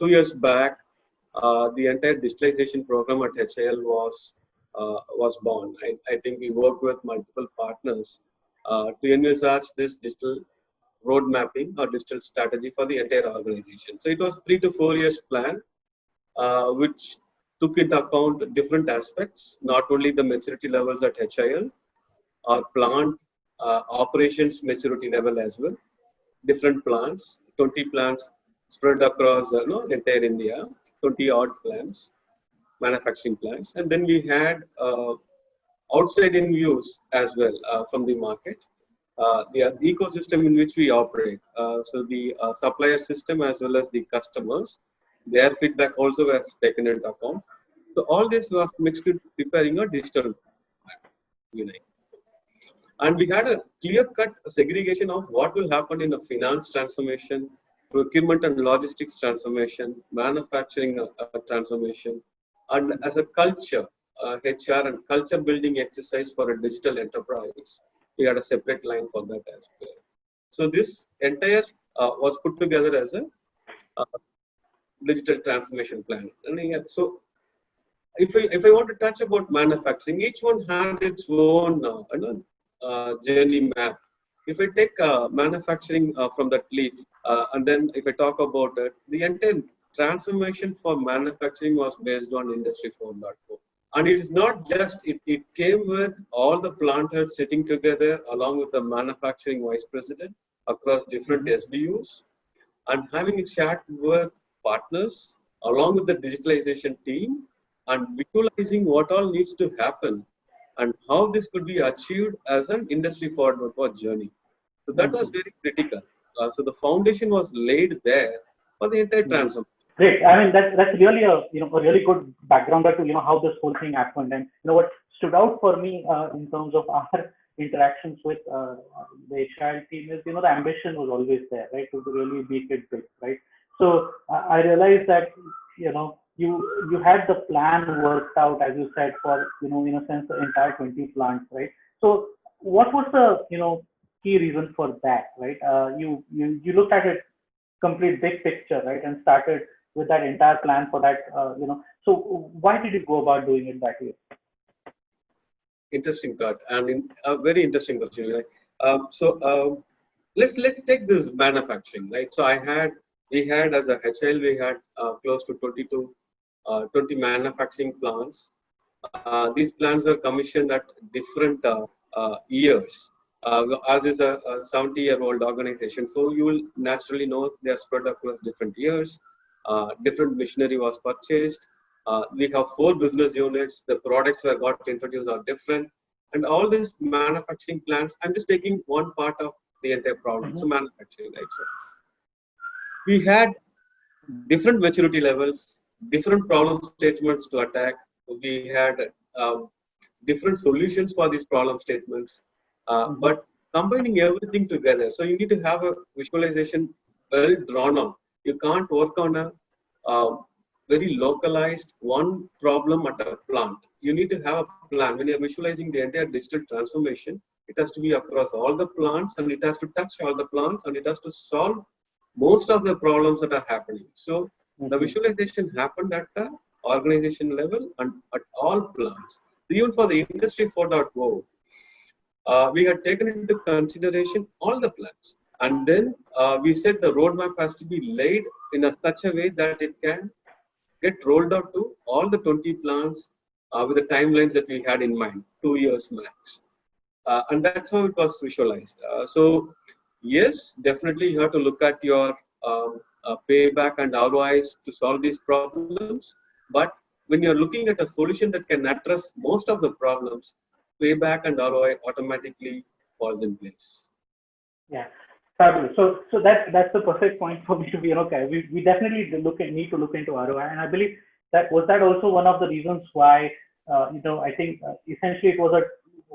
2 years back, the entire digitalization program at HIL was born. I think we worked with multiple partners to envisage this digital road mapping or digital strategy for the entire organization. So it was 3 to 4 years plan, which took into account different aspects, not only the maturity levels at HIL, or plant operations maturity level as well. Different plants, 20 plants spread across entire India, 20 odd plants, manufacturing plants, and then we had outside in views as well from the market. The ecosystem in which we operate, so the supplier system as well as the customers, their feedback also was taken into account. So all this was mixed with preparing a digital unit. And we had a clear-cut segregation of what will happen in a finance transformation, procurement and logistics transformation, manufacturing transformation, and as a culture, HR and culture building exercise for a digital enterprise. We had a separate line for that as well. So this entire was put together as a digital transformation plan. And so if I want to touch about manufacturing, each one had its own journey map. If I take manufacturing from that leaf, and then if I talk about it, the entire transformation for manufacturing was based on Industry 4.0. And it is not just, it came with all the plant heads sitting together along with the manufacturing vice president across different SBUs and having a chat with partners along with the digitalization team and visualizing what all needs to happen and how this could be achieved as an Industry 4.0 journey. So that was very critical. So the foundation was laid there for the entire transformation. Great. I mean, that's really a really good background to how this whole thing happened. And what stood out for me in terms of our interactions with the HIL team is the ambition was always there, right, to really make it big, right? So I realized that you had the plan worked out, as you said, for in a sense the entire 20 plants, right? So what was the key reason for that, right? You looked at it complete big picture, right, and started with that entire plan for that, So why did you go about doing it that way? Interesting thought, and a very interesting question, right? Let's take this manufacturing, right? So we had as a HIL, we had close to 20 manufacturing plants. These plants were commissioned at different years. As is a 70-year-old organization, so you will naturally know they are spread across different years. Different machinery was purchased. We have 4 business units. The products that got introduced are different, and all these manufacturing plants. I'm just taking one part of the entire problem. So manufacturing, right? So we had different maturity levels, different problem statements to attack. We had different solutions for these problem statements. But combining everything together, so you need to have a visualization well drawn out. You can't work on a very localized one problem at a plant. You need to have a plan. When you're visualizing the entire digital transformation, it has to be across all the plants and it has to touch all the plants and it has to solve most of the problems that are happening. So the visualization happened at the organization level and at all plants. Even for the Industry 4.0, we had taken into consideration all the plans, and then we said the roadmap has to be laid in such a way that it can get rolled out to all the 20 plants with the timelines that we had in mind, 2 years max, and that's how it was visualized. So yes, definitely you have to look at your payback and ROIs to solve these problems, but when you're looking at a solution that can address most of the problems, payback and ROI automatically falls in place. Yeah, fabulous. So that's the perfect point for me to be okay. We definitely need to look into ROI, and I believe that also one of the reasons why I think essentially it was a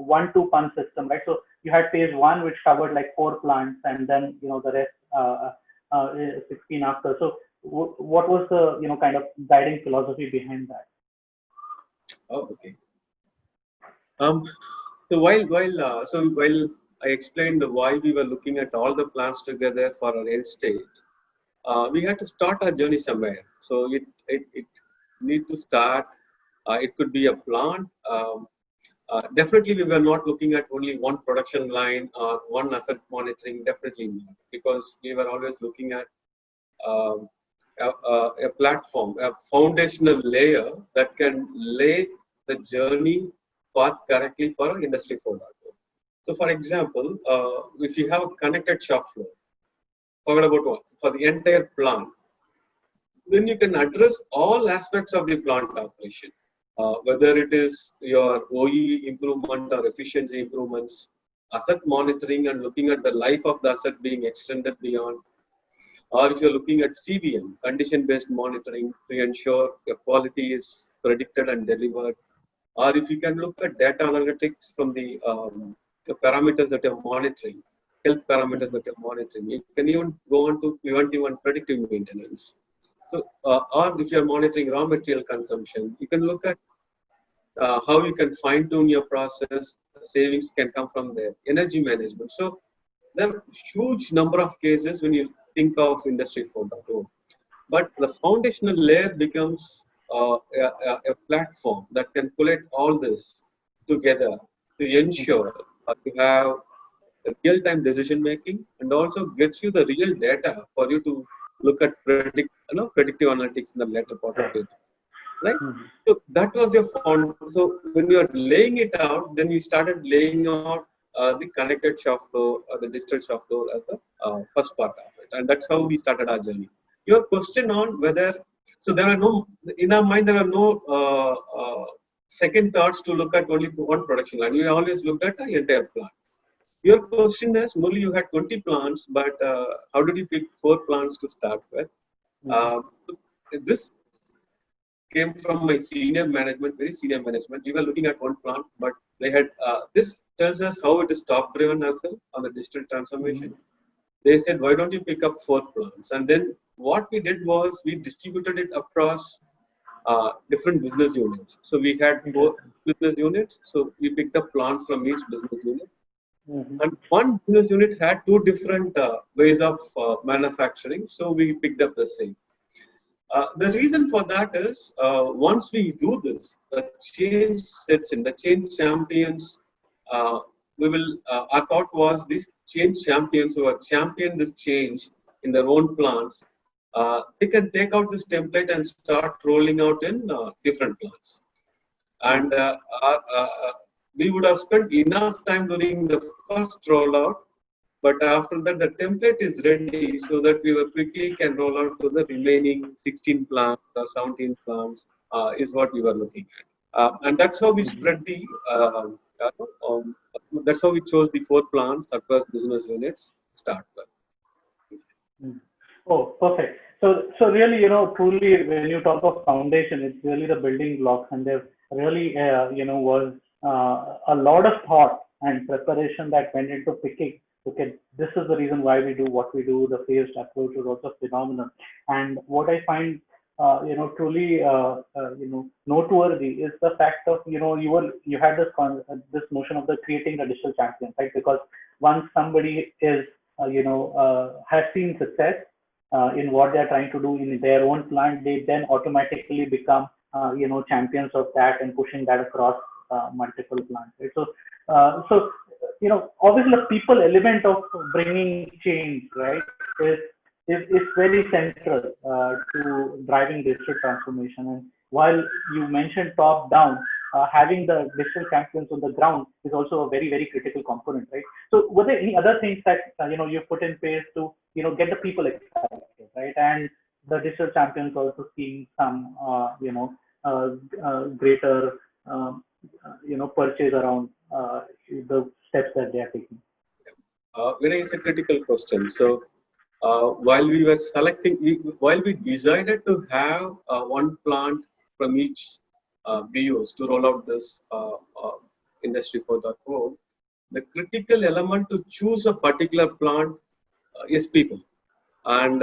1-2 punch system, right? So you had phase 1, which covered like 4 plants, and then the rest 16 after. So what was the kind of guiding philosophy behind that? Oh, okay. So while I explained why we were looking at all the plants together for our end state, we had to start our journey somewhere. So it need to start. It could be a plant. Definitely, we were not looking at only one production line or one asset monitoring. Definitely not, because we were always looking at um, a platform, a foundational layer that can lay the journey path correctly for Industry 4.0. So, for example, if you have a connected shop floor, forget about what, for the entire plant, then you can address all aspects of the plant operation, whether it is your OE improvement or efficiency improvements, asset monitoring and looking at the life of the asset being extended beyond, or if you're looking at CBM, condition-based monitoring, to ensure your quality is predicted and delivered, or if you can look at data analytics from the parameters that you're monitoring, health parameters that you're monitoring. You can even go on to preventive and predictive maintenance. So, or if you're monitoring raw material consumption, you can look at how you can fine tune your process. Savings can come from there. Energy management. So, there are huge number of cases when you think of Industry 4.0. But the foundational layer becomes a platform that can collect all this together to ensure you have real-time decision making and also gets you the real data for you to look at predictive analytics in the later part of it. Right? So that was your fund. So when you are laying it out, then you started laying out the connected shop floor, the digital shop floor as the first part of it, and that's how we started our journey. Your question on whether, so there are no, in our mind there are no second thoughts to look at only one production line. We always looked at the entire plant. Your question is, Murli, you had 20 plants, but how did you pick 4 plants to start with? This came from my senior management, very senior management. We were looking at one plant, but they had, this tells us how it is top driven as well on the digital transformation. They said, why don't you pick up 4 plants? And then what we did was we distributed it across different business units. So we had 4 business units. So we picked up plants from each business unit. And one business unit had 2 different ways of manufacturing. So we picked up the same. The reason for that is once we do this, the change sets in, the change champions. We will. Our thought was these change champions who have championed this change in their own plants. They can take out this template and start rolling out in different plants. And we would have spent enough time during the first rollout. But after that, the template is ready so that we quickly can roll out to the remaining 16 plants or 17 plants is what we were looking at. And that's how we spread the, that's how we chose the 4 plants across business units start with. Oh, perfect. So really, truly when you talk of foundation, it's really the building blocks, and there really, was a lot of thought and preparation that went into picking. Okay, this is the reason why we do what we do. The phased approach is also phenomenal. And what I find, truly, noteworthy is the fact of, you had this notion of the creating the digital champion, right? Because once somebody is, has seen success in what they're trying to do in their own plant, they then automatically become, champions of that and pushing that across multiple plants, right? So, obviously the people element of bringing change, right, is very central to driving digital transformation. And while you mentioned top down, having the digital champions on the ground is also a very, very critical component, right? So were there any other things that, you put in place to, get the people excited, right? And the digital champions also seeing some, greater, purchase around the steps that they are taking? Vinay, it's a critical question. So while we were selecting, while we decided to have one plant from each BUs to roll out this Industry 4.0, the critical element to choose a particular plant is people. And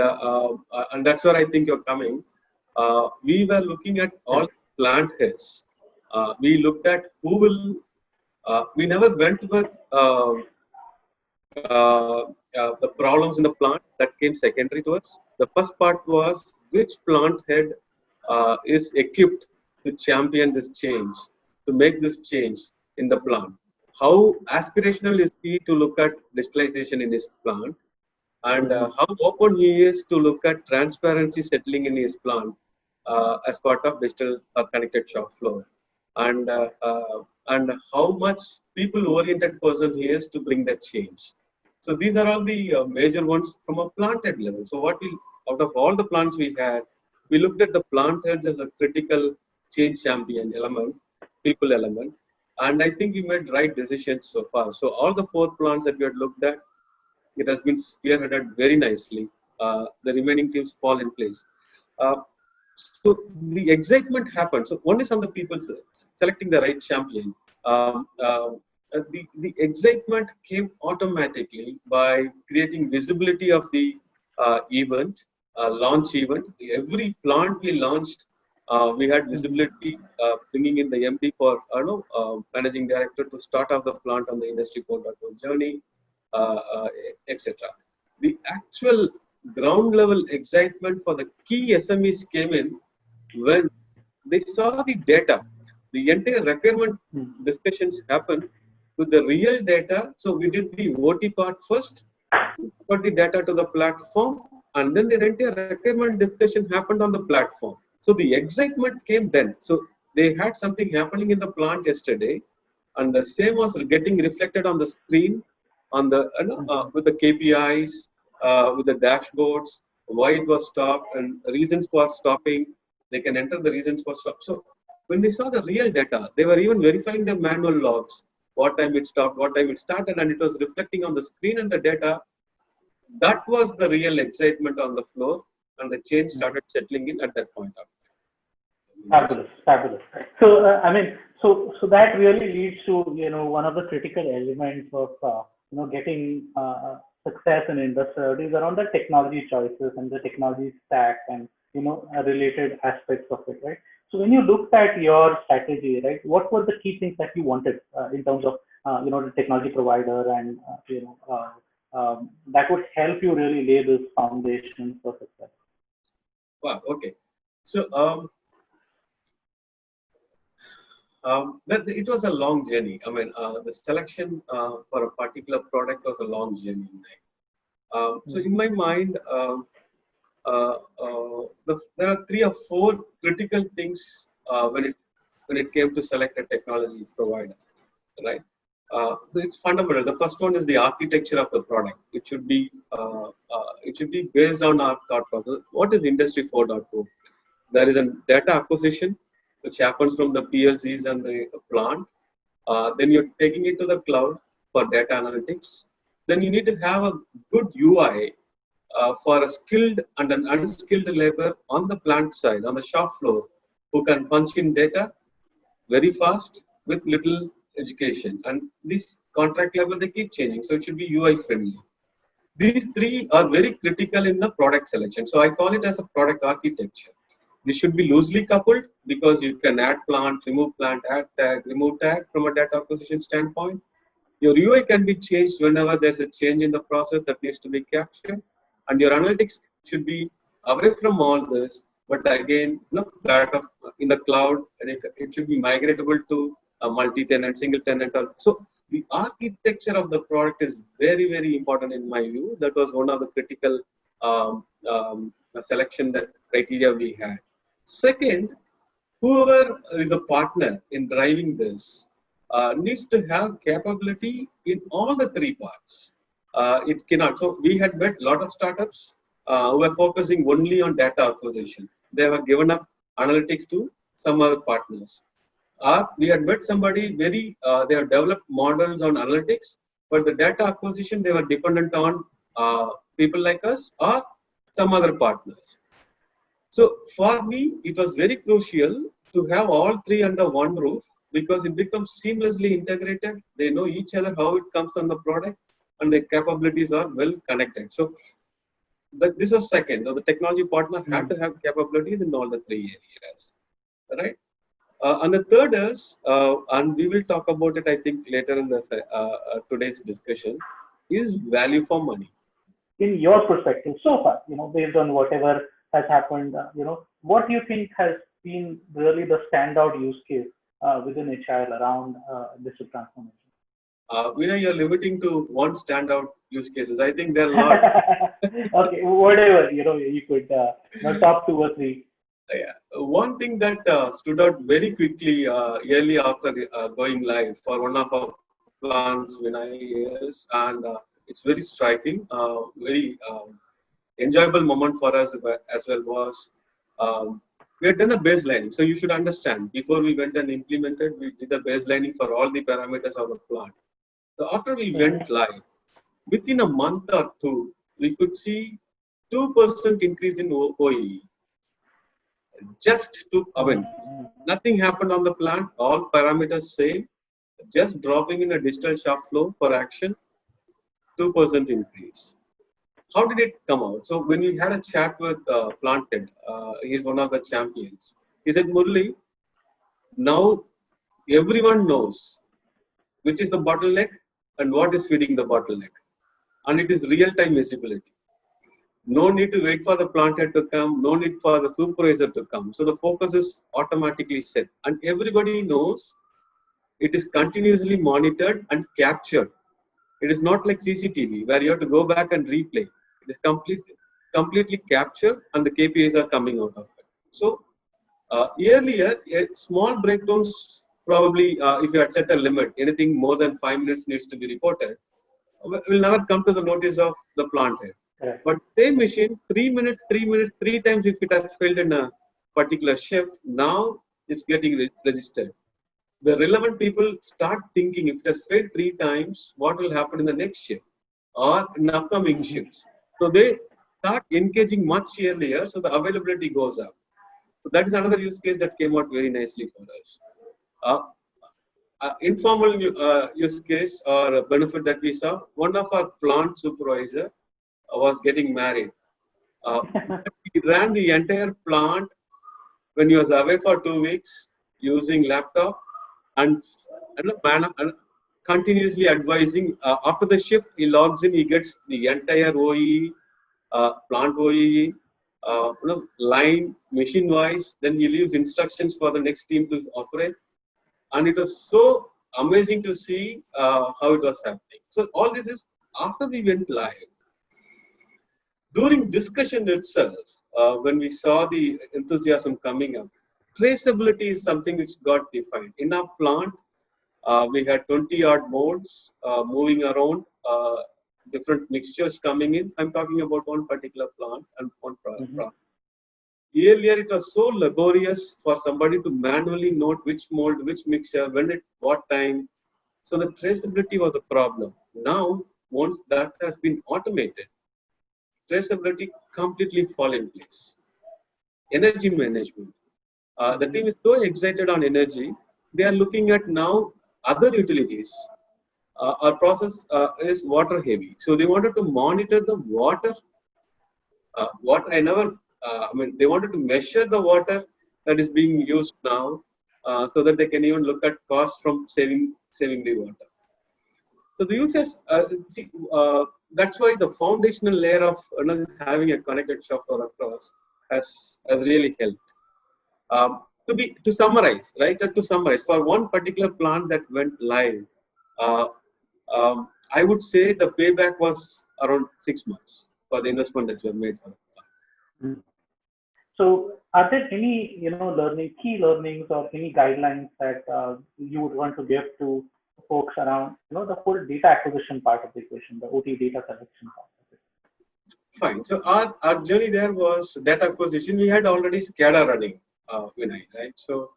that's where I think you're coming. We were looking at all plant heads. We looked at who will, we never went with the problems in the plant that came secondary to us. The first part was which plant head is equipped to champion this change, to make this change in the plant. How aspirational is he to look at digitalization in his plant, and how open he is to look at transparency settling in his plant as part of digital connected shop floor, and how much people-oriented person he is to bring that change. So these are all the major ones from a plant head level. So what we, out of all the plants we had, we looked at the plant heads as a critical change champion element, people element, and I think we made right decisions so far. So all the four plants that we had looked at, it has been spearheaded very nicely. The remaining teams fall in place. Uh, so the excitement happened. So one is on the people selecting the right champion. The excitement came automatically by creating visibility of the event, launch event. Every plant we launched, we had visibility, bringing in the MD for managing director to start off the plant on the Industry 4.0 journey, etc. The actual ground level excitement for the key SMEs came in when they saw the data. The entire requirement discussions happened with the real data. So we did the OT part first, got the data to the platform, and then the entire requirement discussion happened on the platform. So the excitement came then. So they had something happening in the plant yesterday, and the same was getting reflected on the screen, on the with the KPIs, with the dashboards, why it was stopped and reasons for stopping. They can enter the reasons for stop. So when they saw the real data, they were even verifying the manual logs, what time it stopped, what time it started, and it was reflecting on the screen and the data. That was the real excitement on the floor, and the change started settling in at that point of time. Fabulous, fabulous. So, I mean, so that really leads to, one of the critical elements of, getting success in industry is around the technology choices and the technology stack and, related aspects of it, right? So when you looked at your strategy, right, what were the key things that you wanted in terms of, the technology provider and, that would help you really lay this foundation for success? Wow, okay. So, it was a long journey. I mean, the selection for a particular product was a long journey. So in my mind, there are 3 or 4 critical things when it came to select a technology provider, right? So it's fundamental. The first one is the architecture of the product. It should be based on our thought process. What is Industry 4.0? There is a data acquisition which happens from the PLCs and the plant. Then you're taking it to the cloud for data analytics. Then you need to have a good UI for a skilled and an unskilled labor on the plant side, on the shop floor, who can punch in data very fast with little education. And this contract level, they keep changing. So it should be UI friendly. These 3 are very critical in the product selection. So I call it as a product architecture. This should be loosely coupled because you can add plant, add tag, remove tag from a data acquisition standpoint. Your UI can be changed whenever there's a change in the process that needs to be captured. And your analytics should be away from all this, but again, in the cloud, and it should be migratable to a multi-tenant, single tenant. So the architecture of the product is very, very important in my view. That was one of the critical selection that criteria we had. Second, whoever is a partner in driving this needs to have capability in all the 3 parts. It cannot. So we had met a lot of startups who were focusing only on data acquisition. They have given up analytics to some other partners. We had met somebody they have developed models on analytics, but the data acquisition, they were dependent on people like us or some other partners. So for me, it was very crucial to have all 3 under one roof because it becomes seamlessly integrated. They know each other, how it comes on the product, and their capabilities are well connected. So this was second. So the technology partner had to have capabilities in all the 3 areas, right? And the third is, and we will talk about it, I think, later in the today's discussion. is value for money. In your perspective so far, based on whatever has happened, what do you think has been really the standout use case within HIL around digital transformation? You're limiting to one standout use cases. I think there are a lot. Okay, whatever, you could top two or three. Yeah. One thing that stood out very quickly early after going live for one of our plants, Vinay, is, and it's very striking, very enjoyable moment for us as well was we had done a baselining. So you should understand, before we went and implemented, we did a baselining for all the parameters of the plant. So after we went live, within a month or two, we could see 2% increase in OEE. Just to, nothing happened on the plant, all parameters same, just dropping in a digital shop floor for action, 2% increase. How did it come out? So when we had a chat with Planted, he's one of the champions. He said, Murli, now everyone knows which is the bottleneck and what is feeding the bottleneck. And it is real-time visibility. No need to wait for the plant head to come, no need for the supervisor to come. So the focus is automatically set. And everybody knows it is continuously monitored and captured. It is not like CCTV where you have to go back and replay. It is completely captured and the KPIs are coming out of it. So earlier, small breakdowns, probably if you had set a limit, anything more than 5 minutes needs to be reported, will never come to the notice of the plant head. Correct. But same machine, 3 minutes, 3 times if it has failed in a particular shift, now it's getting registered. The relevant people start thinking, if it has failed 3 times, what will happen in the next shift or in upcoming shifts. So they start engaging much earlier, so the availability goes up. So that is another use case that came out very nicely for us. Informal use case or benefit that we saw, one of our plant supervisor was getting married. He ran the entire plant when he was away for 2 weeks using laptop and continuously advising. After the shift, he logs in, he gets the entire OEE, plant OEE, line, machine wise, then he leaves instructions for the next team to operate. And it was so amazing to see how it was happening. So all this is after we went live. During discussion itself, when we saw the enthusiasm coming up, traceability is something which got defined. In our plant, we had 20-odd modes moving around, different mixtures coming in. I'm talking about one particular plant and one product. Earlier, it was so laborious for somebody to manually note which mold, which mixture, when at what time. So the traceability was a problem. Now, once that has been automated, traceability completely fall in place. Energy management. The team is so excited on energy. They are looking at now other utilities. Our process is water heavy. So they wanted to monitor the water. They wanted to measure the water that is being used now so that they can even look at cost from saving the water. So the users, that's why the foundational layer of having a connected shop floor across has really helped. To summarize, right? To summarize, for one particular plant that went live, I would say the payback was around 6 months for the investment that we have made for the plant. So, are there any key learnings or any guidelines that you would want to give to folks around the whole data acquisition part of the equation, the OT data collection part of it? Fine. So our journey there was data acquisition. We had already SCADA running, Vinay, right? So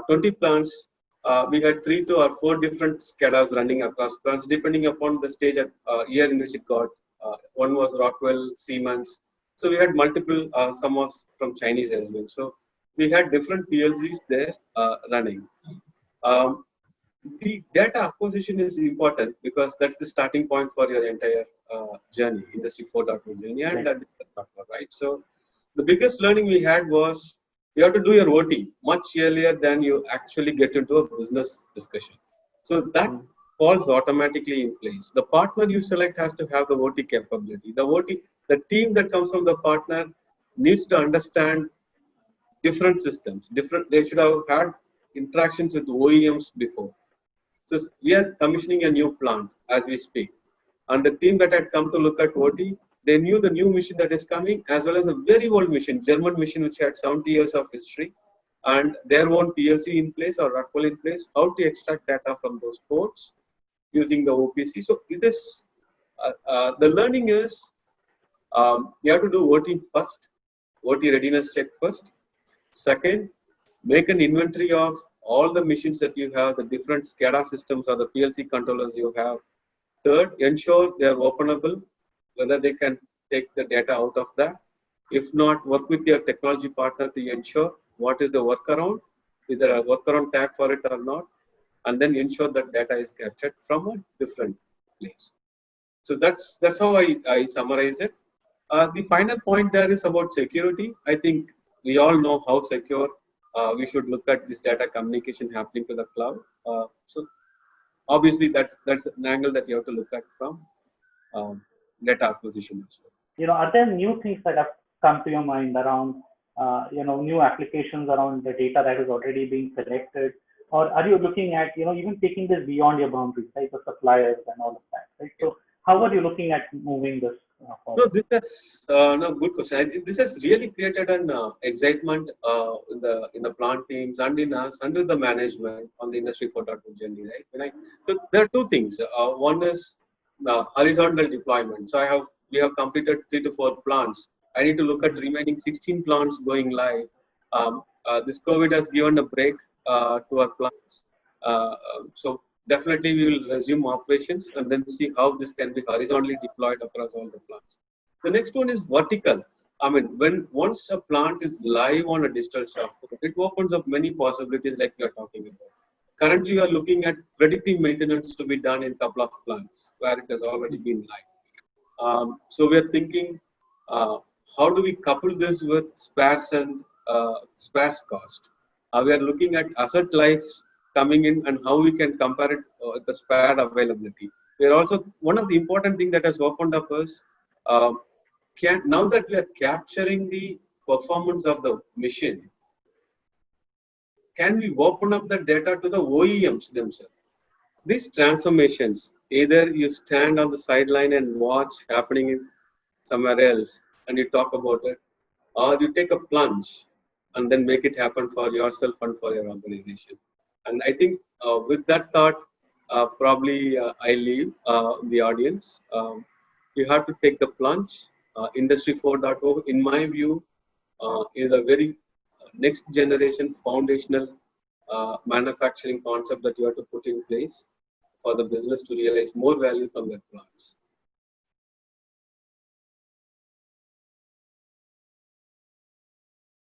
20 plants, we had 3 to or 4 different SCADAs running across plants, depending upon the stage at year in which it got. One was Rockwell, Siemens. So we had multiple, some was from Chinese as well. So we had different PLCs there running. The data acquisition is important because that's the starting point for your entire journey, Industry 4.0 journey, and right. So the biggest learning we had was you have to do your OT much earlier than you actually get into a business discussion. So that falls automatically in place. The partner you select has to have the OT capability. The team that comes from the partner needs to understand different systems. They should have had interactions with OEMs before. So we are commissioning a new plant as we speak. And the team that had come to look at OT, they knew the new machine that is coming as well as a very old machine, German machine, which had 70 years of history and their own PLC in place or Rockwell in place, how to extract data from those ports using the OPC. So it is, the learning is you have to do OT first, OT readiness check first. Second, make an inventory of all the machines that you have, the different SCADA systems or the PLC controllers you have. Third, ensure they are openable, whether they can take the data out of that. If not, work with your technology partner to ensure what is the workaround. Is there a workaround tag for it or not? And then ensure that data is captured from a different place. So that's how I summarize it. The final point there is about security. I think we all know how secure we should look at this data communication happening to the cloud. So obviously that's an angle that you have to look at from data acquisition as well. Are there new things that have come to your mind around, new applications around the data that is already being collected? Or are you looking at, even taking this beyond your boundaries, like the suppliers and all of that, right? So how are you looking at moving this forward? No, this is good question. This has really created an excitement in the plant teams and in us under the management on the Industry 4.0 journey, right? So there are two things. One is horizontal deployment. So we have completed 3 to 4 plants. I need to look at remaining 16 plants going live. This COVID has given a break to our plants. So definitely we will resume operations and then see how this can be horizontally deployed across all the plants. The next one is vertical. I mean, once a plant is live on a digital shop floor, it opens up many possibilities like we are talking about. Currently, we are looking at predictive maintenance to be done in a couple of plants where it has already been live. So we are thinking, how do we couple this with spares and spares cost? We are looking at asset lives coming in and how we can compare it with the spare availability. We are also, one of the important things that has opened up is, now that we are capturing the performance of the machine, can we open up the data to the OEMs themselves? These transformations, either you stand on the sideline and watch happening in somewhere else and you talk about it, or you take a plunge and then make it happen for yourself and for your organization. And I think with that thought, probably I leave the audience. You have to take the plunge. Industry 4.0, in my view, is a very next generation foundational manufacturing concept that you have to put in place for the business to realize more value from their plants.